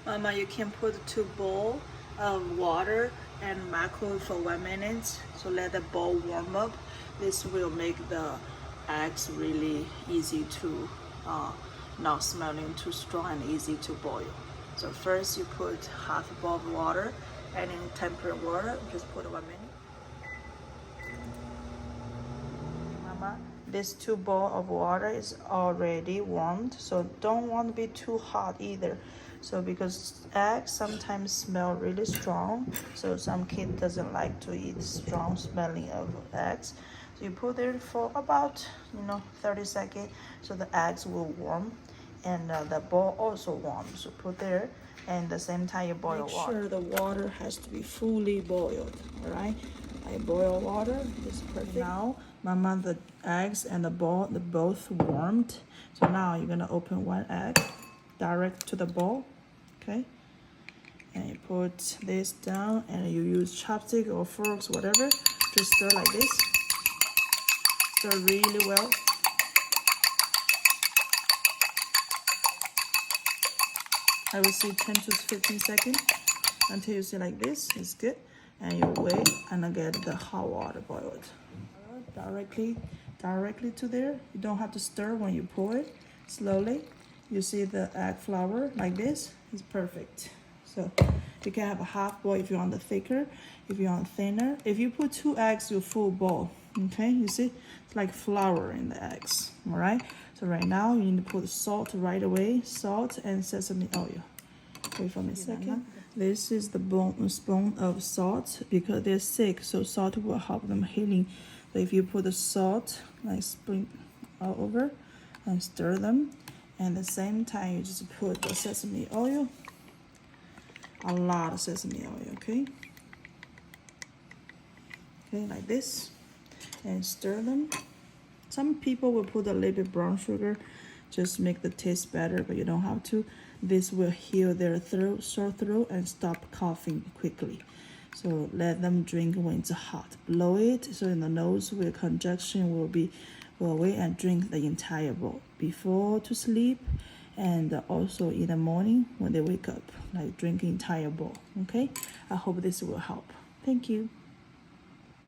Mama, you can put 2 bowls of water and microwave for 1 minute. So let the bowl warm up. This will make the eggs really easy to, not smelling too strong and easy to boil. So first you put half a bowl of water and in temperate water, just put 1 minute. Mama, this 2 bowl of water is already warmed, so don't want to be too hot either. So because eggs sometimes smell really strong, so some kid doesn't like to eat strong smelling of eggs. So you put it for about 30 seconds, so the eggs will warm, and the bowl also warm. So put there, and the same time you boil water. Make sure the water has to be fully boiled. All right. I boil water. This is perfect. Now, Mama, the eggs and the bowl, they're both warmed. So now you're gonna open one egg direct to the bowl, okay? And you put this down, and you use chopstick or forks, whatever. Just stir like this. Stir really well. I will see 10 to 15 seconds until you see like this. It's good. And you wait and get the hot water boiled. Directly to there. You don't have to stir when you pour it. Slowly. You see the egg flour like this. It's perfect. So you can have a half boil if you want the thicker, if you want thinner. If you put 2 eggs, you full bowl. Okay, you see it's like flour in the eggs. All right. So right now you need to put salt right away. Salt and sesame oil. Wait for me a second. This is the spoon of salt because they're sick, so salt will help them healing. So if you put the salt, like sprinkle all over, and stir them, and at the same time you just put the sesame oil, a lot of sesame oil, okay? Okay, like this, and stir them. Some people will put a little bit brown sugar, just make the taste better, but you don't have to. This will heal their throat, sore throat, and stop coughing quickly. So let them drink when it's hot. Blow it so in the nose where congestion will go away, and drink the entire bowl before to sleep, and also in the morning when they wake up, like drink entire bowl. Okay, I hope this will help. Thank you.